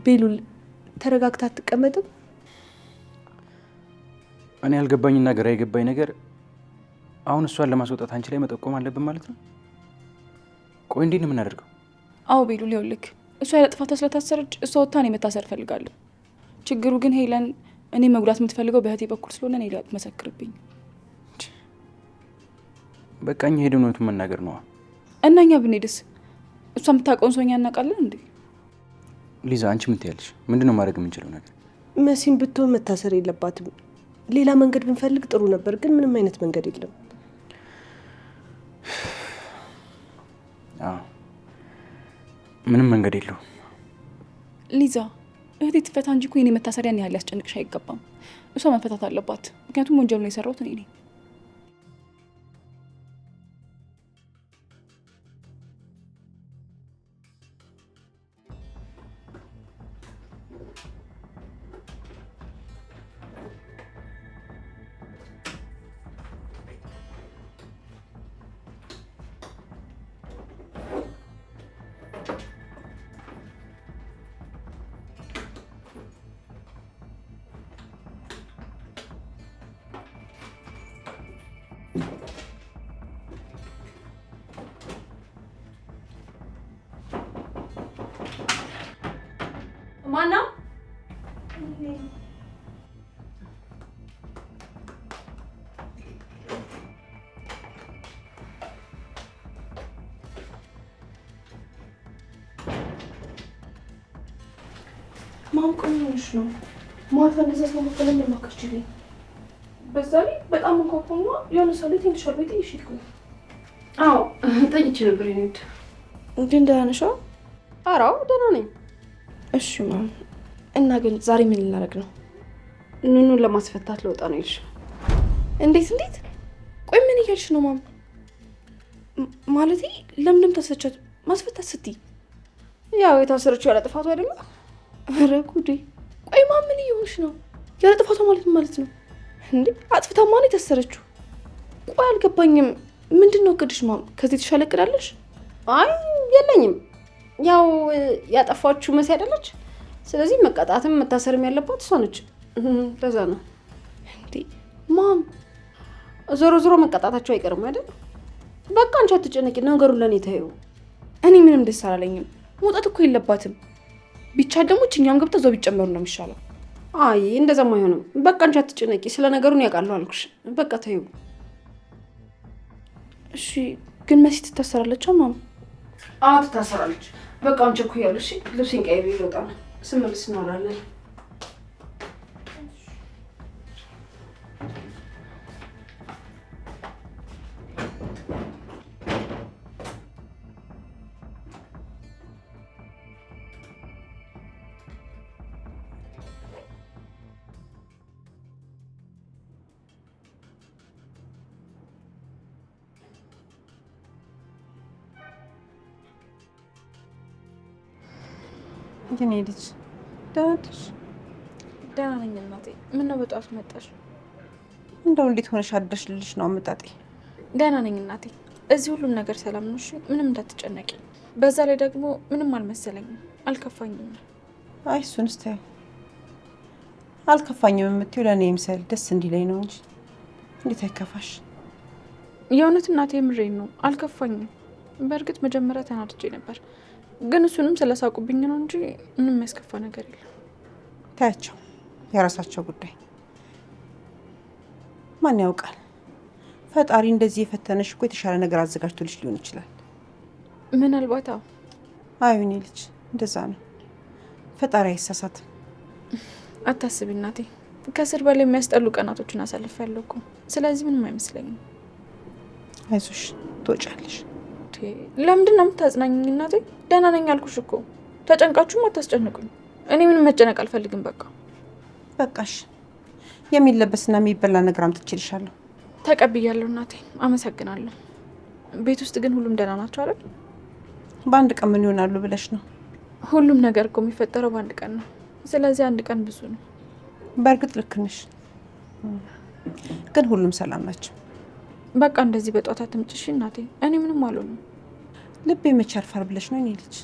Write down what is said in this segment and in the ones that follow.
ቤሉል ተረጋግታ አትቀመጥም? እኔ ያልገባኝና ግራ የገባኝ ነገር አሁን እሷን ለማስወጣት አንቺ ላይ መጠቆም አለብን ማለት ነው? ቆይ እንዴት ነው የምናደርገው? አዎ ቤሉል ይኸውልህ፣ እሷ ያለ ጥፋቷ ስለታሰረች እሷ ወጥታ እኔ መታሰር እፈልጋለሁ። ችግሩ ግን ሄለን እኔ መጉዳት የምትፈልገው በእህቴ በኩል ስለሆነ እኔ ላይ አትመሰክርብኝ። በቃ እኛ ሄደን እውነቱን መናገር ነዋ። እና እኛ ብንሄድስ? እሷ የምታውቀውን ሰው እኛ እናውቃለን እንዴ? ሊዛ አንቺ ምን ትያለሽ? ምንድነው ማድረግ የምንችለው ነገር? መሲም ብትሆን መታሰር የለባትም። ሌላ መንገድ ብንፈልግ ጥሩ ነበር፣ ግን ምንም አይነት መንገድ የለም። ምንም መንገድ የለውም። ሊዛ እህቴ ትፈታ እንጂ እኮ የኔ መታሰሪያን ያህል ሊያስጨንቅሽ አይገባም። እሷ መፈታት አለባት፣ ምክንያቱም ወንጀሉን የሰራሁት እኔ ነኝ። ማና ማን ቆንጆሽ ነው? ማታ እንደዛ ሰሞኑን ለማከችልኝ በዛ ላይ በጣም እንኳን የሆነ ሰው ላይ ትንሽ አልቤት ይሽልኩ። አዎ ጠይቼ ነበር ይሄድ። ግን ደህና ነሽ? አራው ደህና ነኝ። እሺ ማም፣ እና ግን ዛሬ ምን ልናደርግ ነው? ኑኑን ለማስፈታት ለውጣ ነው ይልሽ። እንዴት? ቆይ ምን እያልሽ ነው ማም? ማለቴ ለምንም ታሰቻት ማስፈታት ስትይ? ያው የታሰረችው ያለ ጥፋቱ አይደለም? ኧረ ጉዴ! ቆይ ማም ምን እየሆንሽ ነው? ያለ ጥፋቷ ማለት ነው እንዴ? አጥፍታ ማን የታሰረችው? ቆይ አልገባኝም። ምንድነው እቅድሽ ማም? ከዚህ የተሻለ እቅድ አለሽ? አይ የለኝም። ያው ያጠፋችሁ መሲ አይደለች? ስለዚህ መቀጣትም መታሰርም ያለባት እሷ ነች። ለዛ ነው እንዴ ማም። ዞሮ መቀጣታቸው አይቀርም አይደል? በቃ አንቺ አትጨነቂ፣ ነገሩን ለኔ ታዩ። እኔ ምንም ደስ አላለኝም። መውጣት እኮ የለባትም። ቢቻል ደግሞ እኛም ገብታ እዛው ቢጨመሩ ነው የሚሻለው። አይ እንደዛም አይሆንም። በቃ አንቺ አትጨነቂ፣ ስለ ነገሩን ያውቃለሁ አልኩሽ። በቃ ታዩ። እሺ ግን መሲ ትታሰራለች ማም? አዎ ትታሰራለች። በቃ አንቺ እኮ ያሉሽ ልብሴን ቀይሬ ልወጣ ነው። ስመልስ እናወራለን። ግን ሄድሽ? ደህና ነሽ? ደህና ነኝ እናቴ። ምነው በጠዋት መጣሽ? እንደው እንዴት ሆነሽ አደርሽ ልልሽ ነው አመጣጤ። ደህና ነኝ እናቴ። እዚህ ሁሉም ነገር ሰላም ነው። እሺ ምንም እንዳትጨነቂ። በዛ ላይ ደግሞ ምንም አልመሰለኝም፣ አልከፋኝም። አይ እሱንስ ተይው። አልከፋኝም የምትይው ለእኔ ይምሰል ደስ እንዲለኝ ነው እንጂ እንዴት አይከፋሽ? የእውነት እናቴ የምሬን ነው፣ አልከፋኝም። በእርግጥ መጀመሪያ ተናድጄ ነበር፣ ግን እሱንም ስለሳቁብኝ ነው እንጂ ምንም የሚያስከፋ ነገር የለም። ታያቸው፣ የራሳቸው ጉዳይ። ማን ያውቃል? ፈጣሪ እንደዚህ የፈተነሽ እኮ የተሻለ ነገር አዘጋጅቶልሽ ሊሆን ይችላል። ምናልባት። አዎ አዩኔ ልጅ እንደዛ ነው። ፈጣሪ አይሳሳትም። አታስቢ እናቴ፣ ከስር በላይ የሚያስጠሉ ቀናቶችን አሳልፌያለሁ እኮ። ስለዚህ ምንም አይመስለኝም። አይዞሽ፣ ትወጫለሽ። ለምንድን ነው የምታጽናኝኝ እናቴ? ደህና ነኝ አልኩሽ እኮ። ተጨንቃችሁም አታስጨንቁኝ። እኔ ምንም መጨነቅ አልፈልግም። በቃሽ። የሚለበስና የሚበላ ነገር አምጥቼልሻለሁ። ተቀብያለሁ እናቴ፣ አመሰግናለሁ። ቤት ውስጥ ግን ሁሉም ደህና ናቸው አይደል? በአንድ ቀን ምን ይሆናሉ ብለሽ ነው? ሁሉም ነገር እኮ የሚፈጠረው በአንድ ቀን ነው። ስለዚህ አንድ ቀን ብዙ ነው። በእርግጥ ልክ ነሽ፣ ግን ሁሉም ሰላም ናቸው። በቃ እንደዚህ በጧት አትምጭሽ እናቴ። እኔ ምንም አልሆንም። ልቤ መቼ ያርፋል ብለሽ ነው? እኔ ልጅ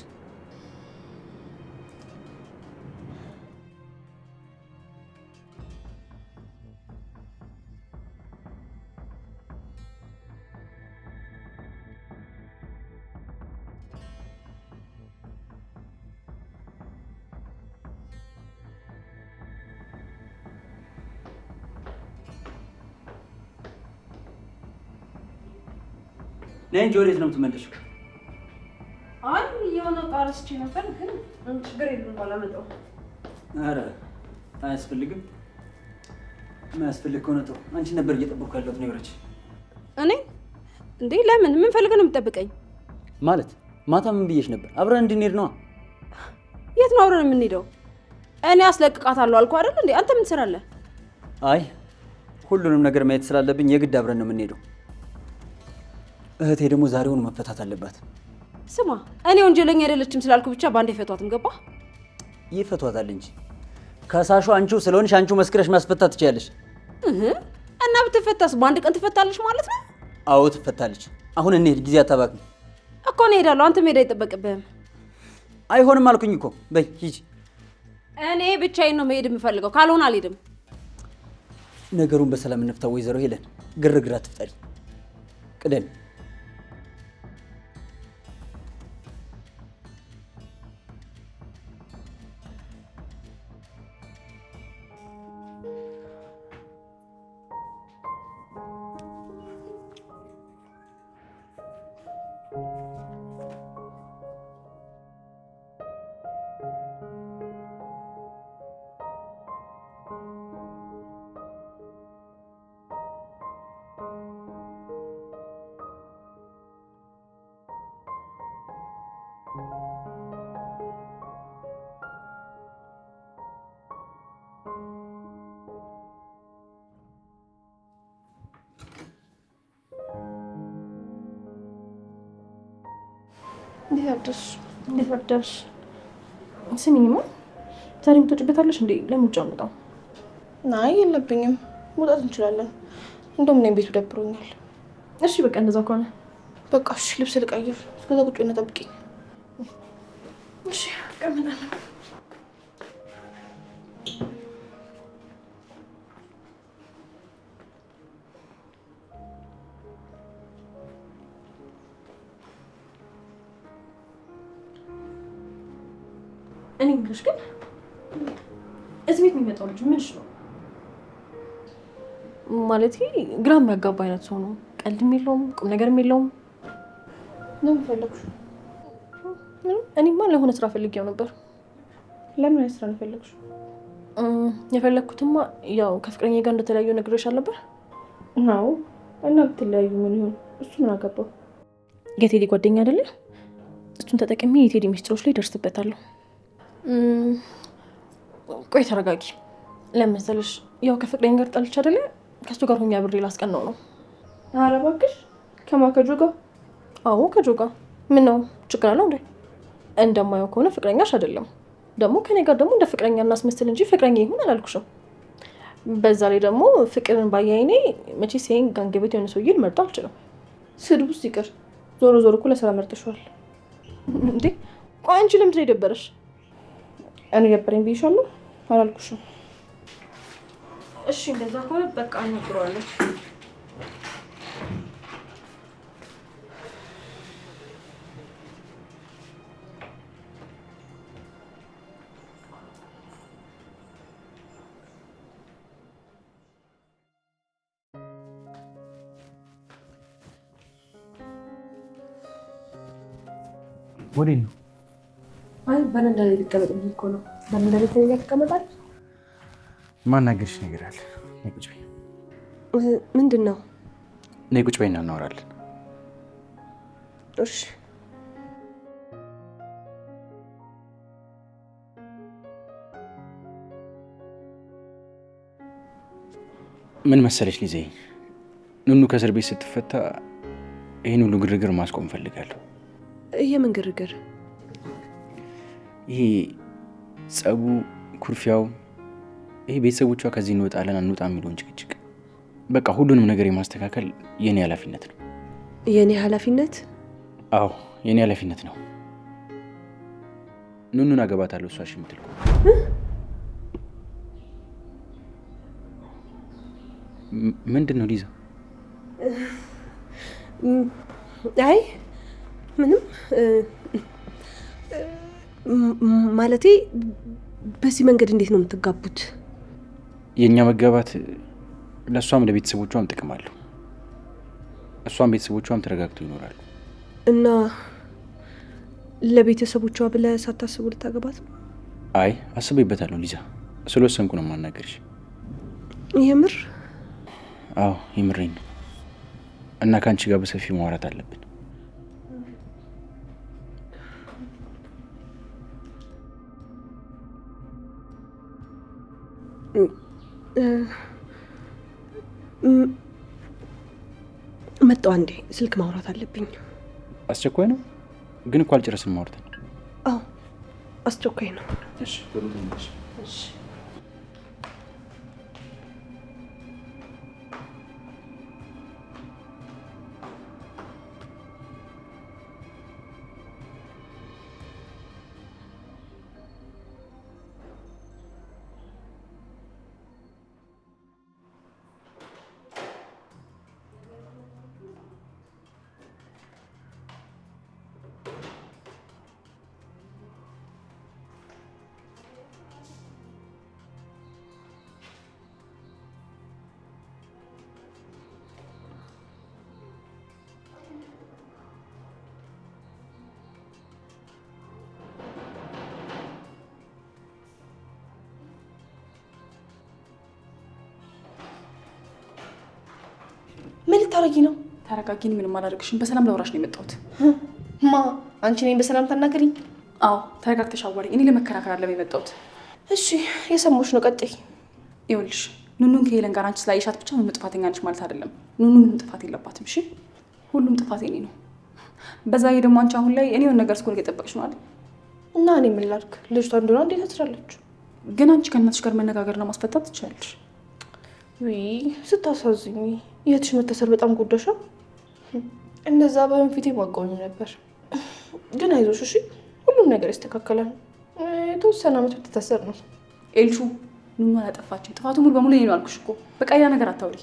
ነይ እንጂ ወዴት ነው የምትመለሺው? አይ የሆነ ዕቃ ረስቼ ነበር፣ ግን ችግር የለም አላመጣሁም። ኧረ አያስፈልግም። የማያስፈልግ ከሆነ ጥሩ። አንቺ ነበር እየጠበቅኩ ያለሁት። ነው ወረች እኔ እንዴ? ለምን? ምን ፈልገህ ነው የምትጠብቀኝ? ማለት ማታ ምን ብዬሽ ነበር? አብረን እንድንሄድ ነዋ። የት ነው አብረን የምንሄደው? እኔ አስለቅቃታለሁ አልኩ አይደል እንዴ? አንተ ምን ትሰራለህ? አይ ሁሉንም ነገር ማየት ስላለብኝ የግድ አብረን ነው የምንሄደው። እህቴ ደግሞ ዛሬውን መፈታት አለባት። ስማ፣ እኔ ወንጀለኛ አይደለችም ስላልኩ ብቻ ባንዴ ፈቷትም ገባ? ይፈቷታል እንጂ ከሳሹ አንቺው ስለሆንሽ አንቺው መስክረሽ ማስፈታት ትችያለሽ። እና ብትፈታስ በአንድ ቀን ትፈታለች ማለት ነው? አዎ ትፈታለች። አሁን እንሂድ፣ ጊዜ አታባክኝ እኮ። እኔ እሄዳለሁ፣ አንተ መሄድ አይጠበቅብህም። አይሆንም አልኩኝ እኮ። በይ ሂጂ። እኔ ብቻዬን ነው መሄድ የምፈልገው፣ ካልሆነ አልሄድም። ነገሩን በሰላም እንፍታው። ወይዘሮ ሄለን ግርግር አትፍጠሪ። ቅደም። እንዴት አደርሽ? ስሚኝማ፣ ዛሬ የምትወጪበታለሽ እንዴ? ለምን ውጭ አንወጣም? አይ የለብኝም፣ መውጣት እንችላለን። እንደውም እኔም ቤቱ ደብሮኛል። እሺ በቃ እንደዛ ከሆነ በቃ እሺ፣ ልብስ ልቀይር። እስከዛ ቁጭ ብለሽ ጠብቂኝ። እሺ እቀመጣለሁ። እኔ የምልሽ ግን እዚህ ቤት የሚመጣው ልጅ ምንሽ ነው? ማለቴ ግራ የሚያጋባ አይነት ሰው ነው። ቀልድም የለውም፣ ቁም ነገርም የለውም። ለምን ፈለግሽ? እኔማ ለሆነ ስራ ፈልጌው ነበር። ለምን አይነት ስራ ነው የፈለግሽ? የፈለግኩትማ ያው ከፍቅረኛ ጋር እንደተለያዩ ነግሬሽ አልነበር? አዎ። እና ብትለያዩ ምን ይሆን? እሱ ምን አገባው? የቴዲ ጓደኛ አይደለ? እሱን ተጠቅሜ የቴዲ ሚስጥሮች ላይ ደርስበታለሁ። ቆይ ተረጋጊ። ለምን መሰለሽ? ያው ከፍቅረኛ ጋር ጣልች አይደለ? ከሱ ጋር ሆኜ አብሬ ላስቀናው ነው። ኧረ እባክሽ። ከማን? ከጆ ጋር? አዎ ከጆ ጋር። ምን ነው ችግር አለው እንዴ? እንደማየው ከሆነ ፍቅረኛሽ አይደለም። ደግሞ ከኔ ጋር ደግሞ እንደ ፍቅረኛ እናስመስል እንጂ ፍቅረኛ ይሁን አላልኩሽም። በዛ ላይ ደግሞ ፍቅርን ባያይኔ መቼስ ይሄን ጋንግ ቤት የሆነ ሰውዬ ልመርጥ አልችልም። ስድብ ውስጥ ይቅር። ዞሮ ዞሮ እኮ ለስራ መርጥሻል እንዴ? ቆይ አንቺ ለምንድን ነው የደበረሽ? እኔ ደበረኝ ብዬሻለሁ አላልኩሽም? እሺ እንደዛ ከሆነ በቃ እንጥረዋለን። ወዴት ነው? አይ በረንዳ ላይ ልቀመጥ ብዬሽ እኮ ነው። በረንዳ ላይ ተኛ ትቀመጣለች። ማናገርሽ ነገር አለ። ነይ ቁጭ በይ። ምንድን ነው? ነይ ቁጭ በይና እናወራለን። እሺ። ምን መሰለሽ ሊዜ፣ ኑኑ ከእስር ቤት ስትፈታ ይህን ሁሉ ግርግር ማስቆም እፈልጋለሁ። የምን ግርግር? ይሄ ጸቡ፣ ኩርፊያው፣ ይሄ ቤተሰቦቿ ከዚህ እንወጣለን አንወጣ የሚለውን ጭቅጭቅ፣ በቃ ሁሉንም ነገር የማስተካከል የኔ ኃላፊነት ነው። የኔ ኃላፊነት? አዎ የኔ ኃላፊነት ነው። ኑኑን አገባታለሁ እሷ እሺ የምትል ከሆነ። ምንድን ነው ሊዛ? አይ ምንም ማለቴ በዚህ መንገድ እንዴት ነው የምትጋቡት? የእኛ መጋባት ለእሷም ለቤተሰቦቿም ጥቅም አለው። እሷም ቤተሰቦቿም ተረጋግተው ይኖራሉ። እና ለቤተሰቦቿ ብለህ ሳታስቡ ልታገባት? አይ አስቤበታለሁ ሊዛ፣ ስለወሰንኩ ነው የማናገርሽ። የምር? አዎ የምሬን ነው። እና ከአንቺ ጋር በሰፊው ማውራት አለብን። መጣሁ አንዴ፣ ስልክ ማውራት አለብኝ። አስቸኳይ ነው? ግን እኮ አልጨረስን ማውራት። አዎ አስቸኳይ ነው። እሺ ቶሎ ተነሽ። እሺ ምን ልታረጊ ነው? ተረጋጊኝ። ምንም አላደርግሽም። በሰላም ላውራሽ ነው የመጣሁት። ማ አንቺ ነኝ በሰላም ታናገሪኝ? አዎ ተረጋግተሽ አዋሪኝ። እኔ ለመከራከር አለም የመጣሁት። እሺ የሰማሁሽ ነው፣ ቀጥይ። ይኸውልሽ ኑኑን ከሄለን ጋር አንቺ ስላየሻት ብቻ ኑኑ ጥፋተኛ ነች ማለት አይደለም። ኑኑ ምንም ጥፋት የለባትም። እሺ ሁሉም ጥፋት የኔ ነው። በዛ ላይ ደግሞ አንቺ አሁን ላይ እኔ የሆነ ነገር እስኮል እየጠበቅሽ ነው አይደል? እና እኔ ምን ላድርግ? ልጅቷ እንደሆነ እንዴት ትችላለች? ግን አንቺ ከእናትሽ ጋር መነጋገርና ማስፈታት ትችላለሽ። ውይ ስታሳዝኝ። የትሽ መታሰር በጣም ጎዳሻ። እንደዛ ባይሆን ፊቴ ማቆሚ ነበር። ግን አይዞሽ እሺ፣ ሁሉም ነገር ይስተካከላል። የተወሰነ ዓመት ብትታሰር ነው። ኤልሹ ኑኑ አላጠፋችም። ጥፋቱ ሙሉ በሙሉ እኔ ነው አልኩሽ እኮ። በቃ ያ ነገር አታውሪ።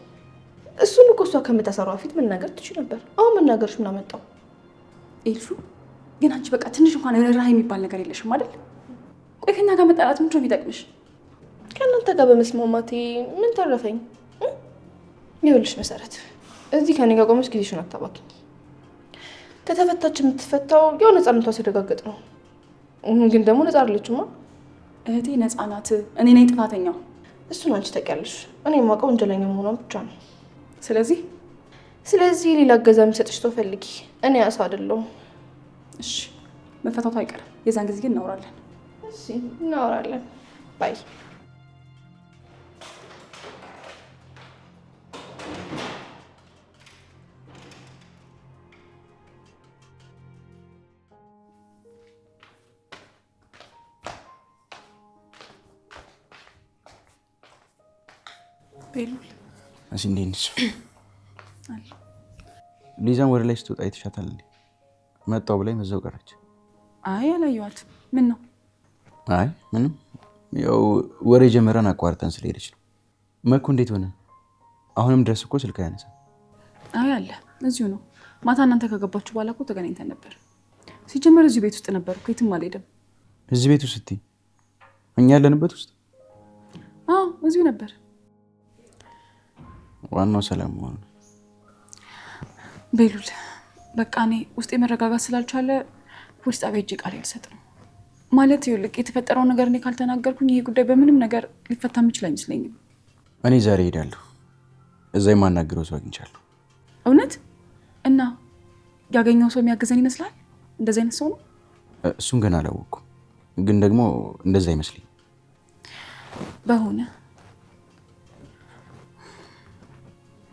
እሱን እኮ እሷ ከምታሰሯ ፊት መናገር ትችል ነበር። አሁን መናገርሽ ምን አመጣው? ኤልሹ ግን አንቺ በቃ ትንሽ እንኳን ርህራሄ የሚባል ነገር የለሽም አይደል? ቆይ ከኛ ጋር መጣላት ምንድን ነው የሚጠቅምሽ? ከእናንተ ጋር በመስማማቴ ምን ተረፈኝ? ይኸውልሽ መሰረት፣ እዚህ ከኔ ጋር ቆመሽ ጊዜሽን አታባክኝ። ከተፈታች የምትፈታው ያው ነፃነቷ ሲረጋገጥ ነው። ግን ደግሞ ነፃ አይደለችማ። እህቴ ነፃ ናት። እኔ ነኝ ጥፋተኛው። እሱን አንቺ ታውቂያለሽ። እኔ የማውቀው ወንጀለኛ መሆኗን ብቻ ነው። ስለዚህ ሌላ እገዛ የሚሰጥሽ ሰው ፈልጊ። እኔ ያሳ አይደለሁም። እሺ መፈታቱ አይቀርም። የዛን ጊዜ ግን እናወራለን። እሺ እናወራለን። ባይ። ቤሉል እሺ እንዴት ነሽ? ሊዛን ወደ ላይ ስትወጣ አይተሻታል እንዴ? መጣው ብላኝ መዘው ቀረች። አይ አላየኋትም። ምን ነው? አይ ምንም፣ ያው ወሬ ጀመረን አቋርጠን ስለሄደች ነው። መኩ እንዴት ሆነ? አሁንም ድረስ እኮ ስልክ አያነሳም። አይ አለ፣ እዚሁ ነው። ማታ እናንተ ከገባችሁ በኋላ እኮ ተገናኝተን ነበር። ሲጀመር እዚሁ ቤት ውስጥ ነበር እኮ፣ የትም አልሄድም። እዚህ ቤት ውስጥ ስትይ እኛ ያለንበት ውስጥ? አዎ እዚሁ ነበር። ዋናው ሰላም መሆኑ። ቤሉል በቃ እኔ ውስጤ መረጋጋት ስላልቻለ ፖሊስ ጣቢያ ሄጄ ቃል ልሰጥ ነው። ማለት ይኸውልህ የተፈጠረውን ነገር እኔ ካልተናገርኩኝ ይሄ ጉዳይ በምንም ነገር ሊፈታ የሚችል አይመስለኝም። እኔ ዛሬ ሄዳለሁ። እዛ የማናግረው ሰው አግኝቻለሁ። እውነት? እና ያገኘው ሰው የሚያግዘን ይመስላል? እንደዚህ አይነት ሰው ነው? እሱን ገና አላወቅኩም፣ ግን ደግሞ እንደዛ አይመስለኝም። በሆነ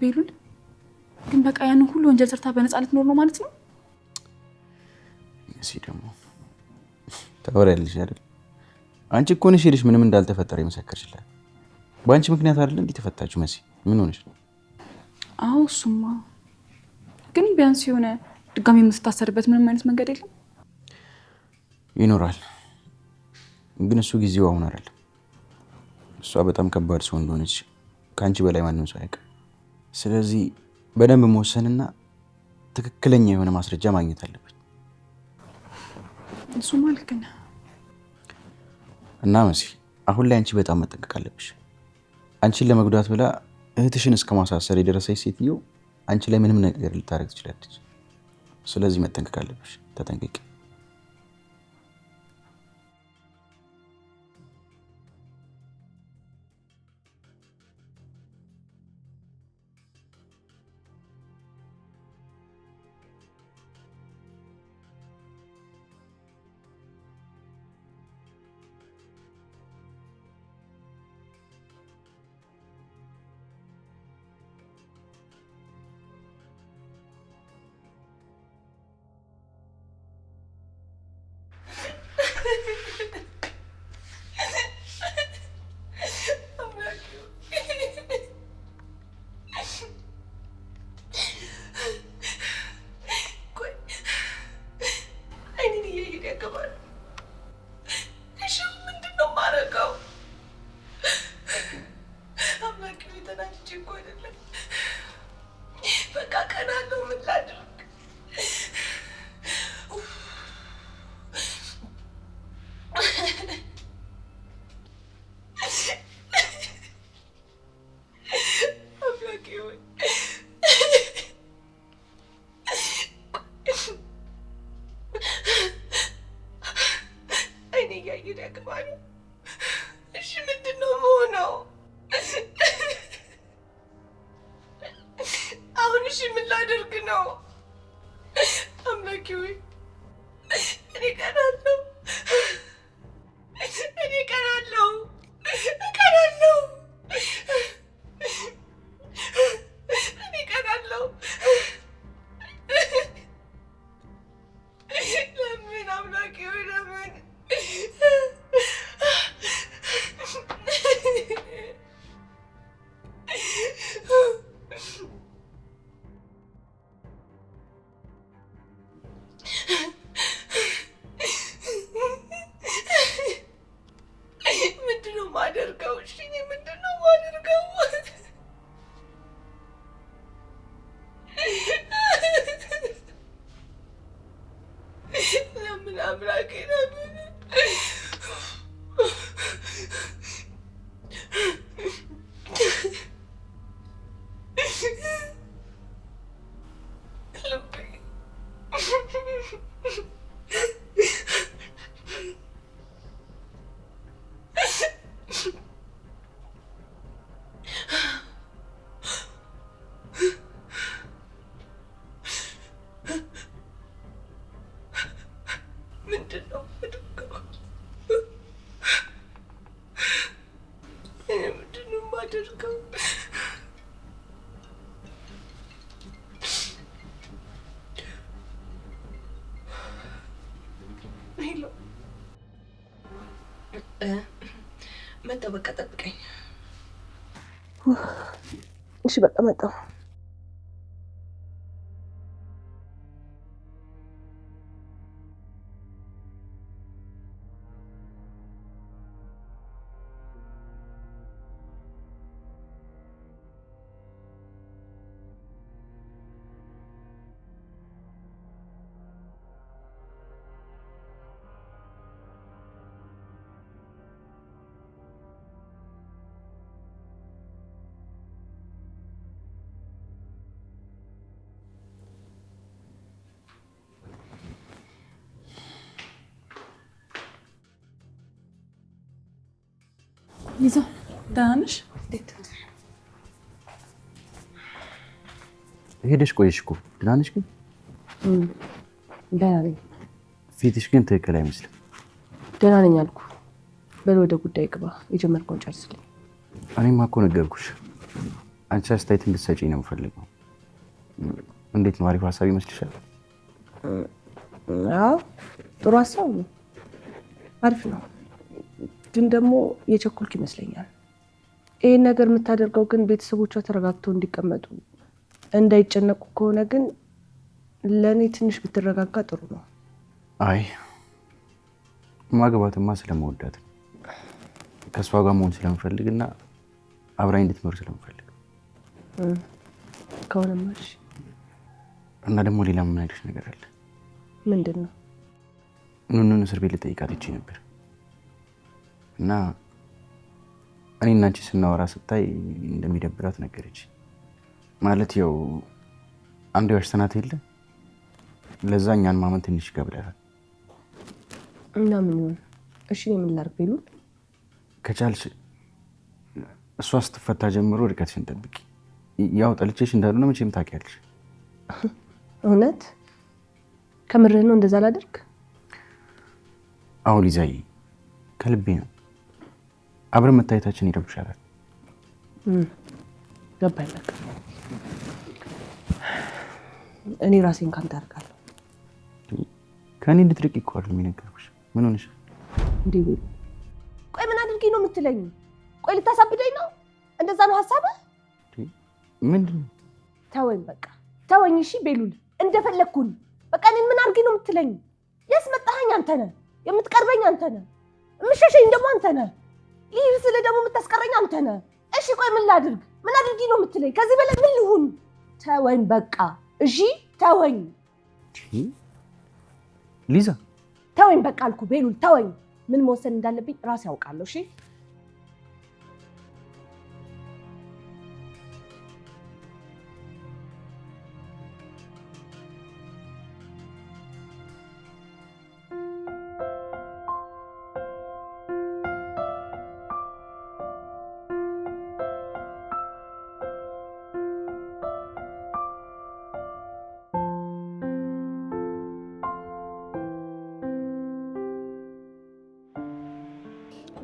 ቤሉል ግን በቃ ያንን ሁሉ ወንጀል ሰርታ በነፃ ልትኖር ነው ማለት ነው? እሺ ደግሞ ታወሪያለሽ አይደል? አንቺ እኮ ነሽ ሄደሽ ምንም እንዳልተፈጠረ የመሰከርሽላት። በአንቺ ምክንያት አይደል እንዴ ተፈታችሁ? መሲ ምን ሆነሽ ነው? አዎ እሱማ፣ ግን ቢያንስ የሆነ ድጋሚ የምትታሰርበት ምንም አይነት መንገድ የለም? ይኖራል፣ ግን እሱ ጊዜው አሁን አይደለም። እሷ በጣም ከባድ ሰው እንደሆነች ከአንቺ በላይ ማንም ሰው አያውቅም። ስለዚህ በደንብ መወሰንና ትክክለኛ የሆነ ማስረጃ ማግኘት አለብኝ። እሱማ ልክ ነህ። እና መሲ አሁን ላይ አንቺ በጣም መጠንቀቅ አለብሽ። አንቺን ለመጉዳት ብላ እህትሽን እስከ ማሳሰር የደረሰች ሴትዮ አንቺ ላይ ምንም ነገር ልታደርግ ትችላለች። ስለዚህ መጠንቀቅ አለብሽ። ተጠንቀቂ። መጣሁ። በቃ ጠብቀኝ። እሺ በቃ መጣሁ። ሊዛ ደህና ነሽ? ሄደሽ ቆየሽ እኮ። ደህና ነሽ ግን? ደህና ነኝ። ፊትሽ ግን ትክክል አይመስልም። ደህና ነኝ አልኩ። በል ወደ ጉዳይ ግባ። የጀመርከውን ጨርስልኝ። እኔማ እኮ ነገርኩሽ። አንቺ አስተያየት እንድትሰጪኝ ነው የምፈልገው። እንዴት ነው? አሪፍ ሀሳብ ይመስልሻል? አዎ ጥሩ ሀሳብ ነው። አሪፍ ነው። ግን ደግሞ የቸኮልክ ይመስለኛል። ይህን ነገር የምታደርገው ግን ቤተሰቦቿ ተረጋግተው እንዲቀመጡ እንዳይጨነቁ ከሆነ ግን ለእኔ ትንሽ ብትረጋጋ ጥሩ ነው። አይ ማግባትማ ስለመወዳት ከእሷ ጋር መሆን ስለምፈልግና አብራኝ እንድትኖር ስለምፈልግ ከሆነማ እሺ። እና ደግሞ ሌላ የምናይልሽ ነገር አለ። ምንድን ነው? ኑኑን እስር ቤት ልጠይቃት ይቺ ነበር እና እኔ እና አንቺ ስናወራ ስታይ እንደሚደብራት ነገረች። ማለት ያው አንዴ ዋሽተናት የለ ለዛ እኛን ማመን ትንሽ ይከብዳል። እና ምን ይሆን? እሺ እኔ ምን ላድርግ ቤሉል? ከቻልሽ እሷ ስትፈታ ጀምሮ ርቀትሽን ጠብቂ። ያው ጠልቼሽ እንዳልሆነ መቼም ታውቂያለሽ። እውነት ከምርህ ነው እንደዛ ላደርግ? አዎ ሊዛዬ ከልቤ ነው። አብረን መታየታችን ይረብሻል። ገባኝ። በቃ እኔ ራሴን ካንተ አደርጋለሁ። ከእኔ እንድትርቂ እኮ አይደል የሚነገርኩሽ። ምን ሆነሽ እንዴ? ቤሉ ቆይ ምን አድርጊ ነው የምትለኝ? ቆይ ልታሳብደኝ ነው? እንደዛ ነው ሀሳብህ? ምንድን ነው? ተወኝ በቃ ተወኝ። እሺ ቤሉል እንደፈለግኩን በቃ እኔን ምን አድርጊ ነው የምትለኝ? ያስመጣኸኝ አንተ ነህ፣ የምትቀርበኝ አንተ ነህ፣ የምትሸሸኝ ደግሞ አንተ ነህ፣ ይህ ስለ ደግሞ የምታስቀረኝ አንተ ነህ። እሺ ቆይ ምን ላድርግ? ምን አድርጊ ነው የምትለኝ? ከዚህ በላይ ምን ልሁን? ተወኝ በቃ እሺ ተወኝ። ሊዛ ተወኝ በቃ አልኩ ቤሉል ተወኝ። ምን መወሰን እንዳለብኝ ራሴ ያውቃለሁ። እሺ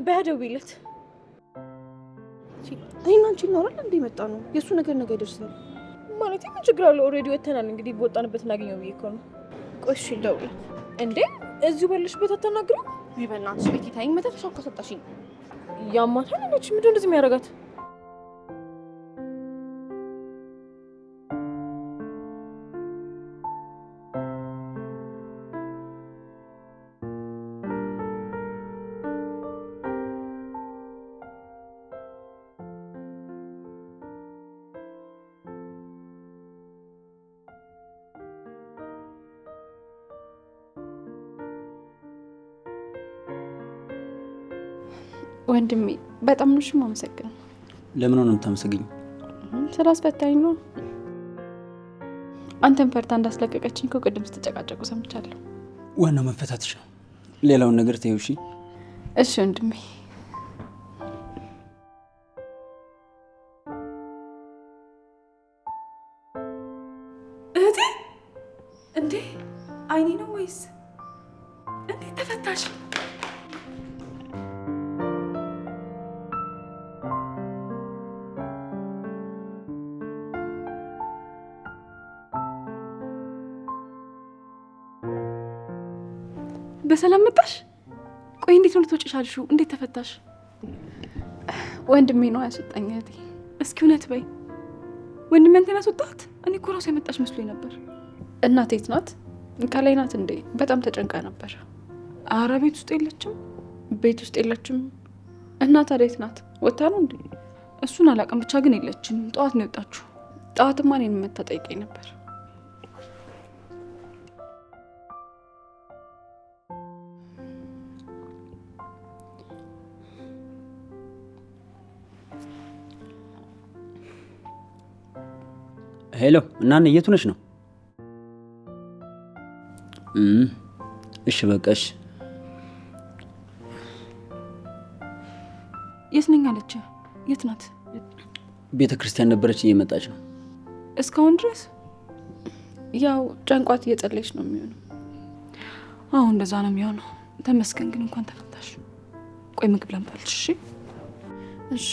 በደውይለት እኔና አንቺ እናወራለን እንደ መጣ ነው። የእሱ ነገር ነገ ይደርሳል ማለት ምን ችግር አለው? ኦልሬዲ ወተናል። እንግዲህ በወጣንበት እናገኘው ብዬ እኮ ነው። ቆይ እሺ ደውል እንዴ እዚሁ ባለሽበት አታናግሪው? በእናትሽ ቤት ታይኝ መተፈሻ እኮ ሰጣሽኝ። ያማታል እንዴ? ምንድን እንደዚህ የሚያደርጋት? ወንድሜ በጣም ነው የማመሰግነው። ለምን ነው የምታመሰግኝ? ስላስፈታኝ ነው። አንተን ፈርታ እንዳስለቀቀችኝ እኮ ቅድም ስትጨቃጨቁ ሰምቻለሁ። ዋናው መፈታትሽ ነው። ሌላውን ነገር ተይው። እሺ እሺ ወንድሜ። እህቴ እንዴ አይኔ ነው ወይስ እንዴት ተፈታሽ? በሰላም መጣሽ? ቆይ እንዴት ነው ልትወጪ ቻልሽው? እንዴት ተፈታሽ? ወንድሜ ነው ያስወጣኝ እህቴ። እስኪ እውነት በይ። ወንድሜ አንተን ያስወጣት? እኔ እኮ ራሱ ያመጣሽ መስሎኝ ነበር። እናቴ የት ናት? ከላይ ናት እንዴ? በጣም ተጨንቃ ነበር። አረ ቤት ውስጥ የለችም። ቤት ውስጥ የለችም። እና ታዲያ የት ናት? ወታ ነው እንዴ? እሱን አላውቅም፣ ብቻ ግን የለችም። ጠዋት ነው የወጣችሁ። ጠዋትማ እኔን መታ ጠይቀኝ ነበር። ሄሎ እናንተ የት ሆነሽ ነው? እሺ በቃ እሺ። የት ነኝ አለች? የት ናት? ቤተ ክርስቲያን ነበረች፣ እየመጣች ነው። እስካሁን ድረስ ያው ጨንቋት እየጸለየች ነው የሚሆነው። አዎ እንደዛ ነው የሚሆነው። ተመስገን ግን እንኳን ተፈታሽ። ቆይ ምግብ ላምጣልሽ። እሺ እሺ።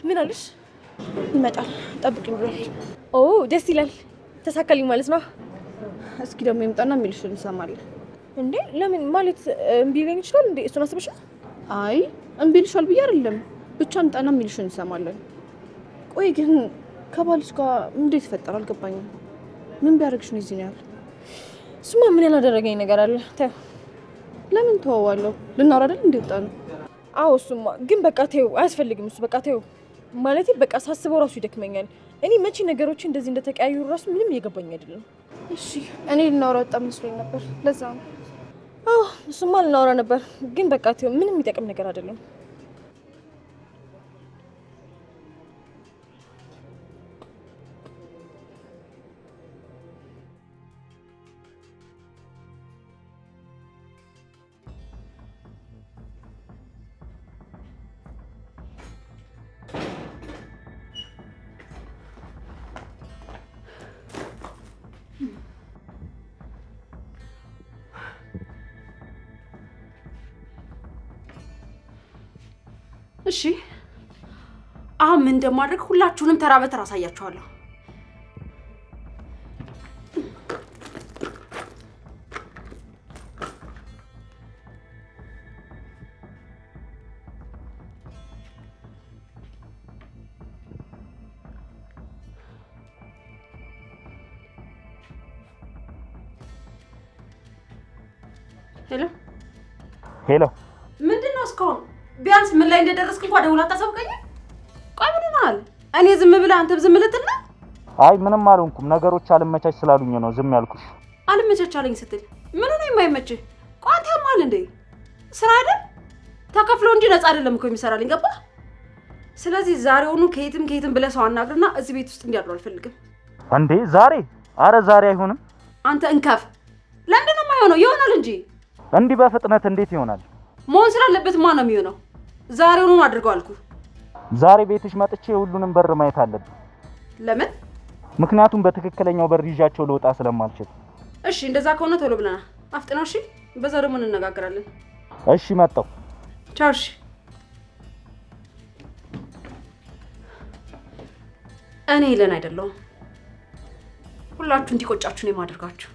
ምን አለሽ? ይመጣል ጠብቂኝ ብሏል። ኦ ደስ ይላል። ተሳካልኝ ማለት ነው። እስኪ ደግሞ ይምጣና የሚልሽን እንሰማለን። እንዴ ለምን ማለት እምቢ ሊለኝ ይችላል እንዴ? እሱን አስበሻል? አይ እምቢ ልሻል ብዬ አይደለም፣ ብቻ ይምጣና የሚልሽን እንሰማለን። ቆይ ግን ከባልሽ ጋር እንዴት ተፈጠረ አልገባኝም። ምን ቢያደርግሽ ነው እዚህ ነው ያለ? እሱማ ምን ያላደረገኝ ነገር አለ? ተይው። ለምን ተዋዋለሁ? ልናወራ አይደል እንዴ ወጣ ነው? አዎ እሱማ ግን በቃ ተይው፣ አያስፈልግም እሱ በቃ ተይው። ማለቴ በቃ ሳስበው ራሱ ይደክመኛል። እኔ መቼ ነገሮች እንደዚህ እንደተቀያየሩ ራሱ ምንም እየገባኝ አይደለም። እሺ እኔ ልናወራ በጣም መስሎኝ ነበር፣ ለዛ ነው። አዎ እሱማ ልናወራ ነበር፣ ግን በቃ ተይው፣ ምንም የሚጠቅም ነገር አይደለም። እሺ አሁን ምን እንደማድረግ ሁላችሁንም ተራ በተራ አሳያችኋለሁ። ሄሎ ሄሎ፣ ምንድን ነው እስካሁን? ቢያንስ ምን ላይ እንደደረስክ እንኳን ደውላ ታሳውቀኝ። ቆይ ምን ሆነሃል? እኔ ዝም ብለህ አንተ ዝም ልትል ነው? አይ ምንም አልሆንኩም። ነገሮች አልመቻች ስላሉኝ ነው ዝም ያልኩሽ። አልመቻች አለኝ ስትል ምን ነው የማይመችህ? ቆይ አንተ ማል እንዴ? ስራ አይደል ተከፍሎ እንጂ ነፃ አይደለም እኮ የሚሰራልኝ፣ ገባህ? ስለዚህ ዛሬውኑ ከየትም ብለህ ሰው አናግርና እዚህ ቤት ውስጥ እንዲያድሩ አልፈልግም። እንዴ ዛሬ? አረ ዛሬ አይሆንም። አንተ እንከፍ ለምንድን ነው የማይሆነው? ይሆናል እንጂ እንዲህ በፍጥነት እንዴት ይሆናል? መሆን ስላለበት ማን ነው የሚሆነው? ዛሬውኑ አድርገው አልኩ። ዛሬ ቤትሽ መጥቼ ሁሉንም በር ማየት አለብኝ። ለምን? ምክንያቱም በትክክለኛው በር ይዣቸው ልወጣ ስለማልችል። እሺ እንደዛ ከሆነ ቶሎ ብለና አፍጥነው። እሺ በዛ ደግሞ እንነጋገራለን። እሺ መጣሁ። ቻው። እሺ እኔ ሄለን አይደለሁም። ሁላችሁ እንዲቆጫችሁ ነው የማደርጋችሁ።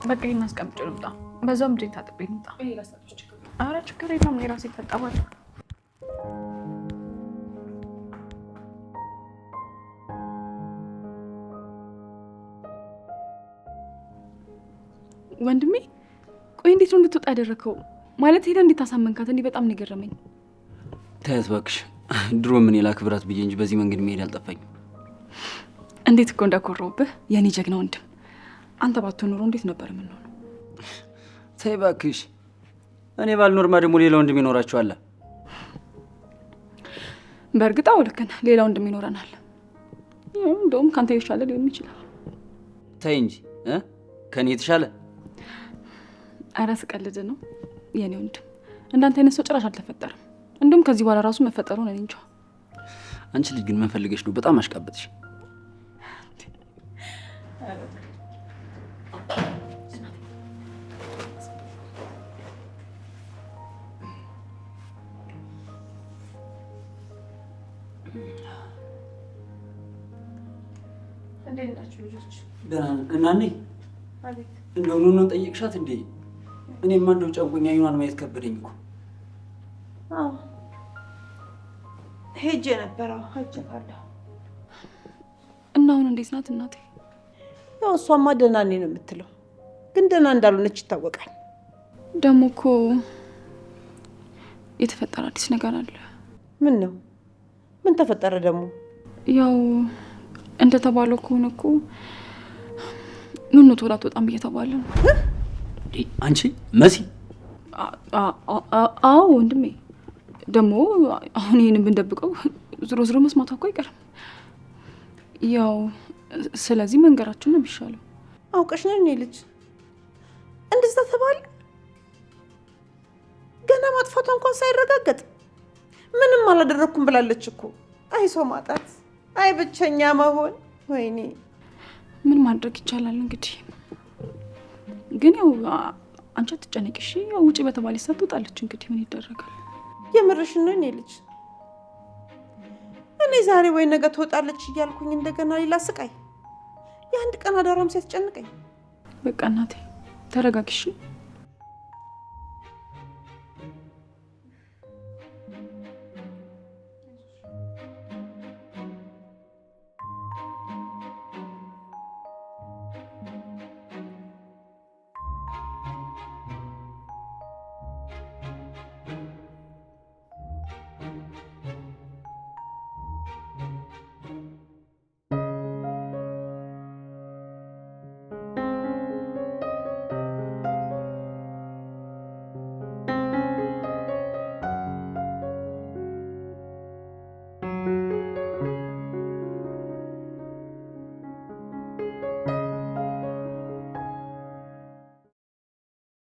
በቃ ይሄን አስቀምጬ ልምጣ። በዛውም እጄን ታጥቤ ልምጣ። ኧረ ችግር የለውም፣ እኔ ራሴ እታጠባለሁ። ወንድሜ ቆይ እንዴት ነው እንድትወጣ ያደረከው? ማለት ሄዳ እንዴት አሳመንካት? እንዴ በጣም ነው የገረመኝ። ተያት እባክሽ። ድሮ ምን የላክብራት ብዬ እንጂ በዚህ መንገድ መሄድ አልጠፋኝም። እንዴት እኮ እንዳኮራውብህ የኔ ጀግና ወንድም። አንተ ባትሆን ኖሮ እንዴት ነበር የምንሆነው? ተይ እባክሽ። እኔ ባልኖርማ ደግሞ ሌላ ወንድም ይኖራችኋል። በእርግጥ አዎ ልክ ነህ፣ ሌላ ወንድም ይኖረናል። እንደውም ካንተ የተሻለ ሊሆን ይችላል። ተይ እንጂ ከኔ የተሻለ? ኧረ ስቀልድ ነው የኔ ወንድም። እንዳንተ አይነት ሰው ጭራሽ አልተፈጠረም። እንደውም ከዚህ በኋላ ራሱ መፈጠሩን እኔ እንጃ። አንቺ ልጅ ግን ምን ፈልገሽ ነው? በጣም አሽቃበጥሽ። እንዴት ናችሁ ልጆች? ደህና ነን። እናኔ እንደው ኑኑን ጠየቅሻት እንዴ? እኔማ እንደው ጨንቆኛ አይኗን ማየት ከበደኝ እኮ። አዎ ሄጄ ነበር። ሄጄካለሁ። እና አሁን እንዴት ናት እናቴ? ያው እሷማ ደህና ነኝ ነው የምትለው፣ ግን ደህና እንዳልሆነች ይታወቃል። ደግሞ እኮ የተፈጠረ አዲስ ነገር አለ። ምን ነው? ምን ተፈጠረ ደግሞ? ያው እንደተባለው ከሆነ እኮ ኑኑ ቶሎ አትወጣም እየተባለ ነው። አንቺ መሲ? አዎ ወንድሜ። ደግሞ አሁን ይሄንን ብንደብቀው ዝሮ መስማቷ እኮ አይቀርም። ያው ስለዚህ መንገራችን ነው የሚሻለው። አውቀሽ ነው እኔ ልጅ እንደዛ ተባለ? ገና ማጥፋቷ እንኳን ሳይረጋገጥ ምንም አላደረኩም ብላለች እኮ። አይ ሰው ማጣት፣ አይ ብቸኛ መሆን። ወይኔ ምን ማድረግ ይቻላል እንግዲህ። ግን ያው አንቺ አትጨነቂ እሺ። ያው ውጪ በተባለ ሰዓት ትወጣለች። እንግዲህ ምን ይደረጋል? የምርሽን ነው የኔ ልጅ? እኔ ዛሬ ወይ ነገ ትወጣለች እያልኩኝ እንደገና ሌላ ስቃይ፣ የአንድ ቀን አዳሯም ሲያስጨንቀኝ። በቃ እናቴ ተረጋጊ እሺ።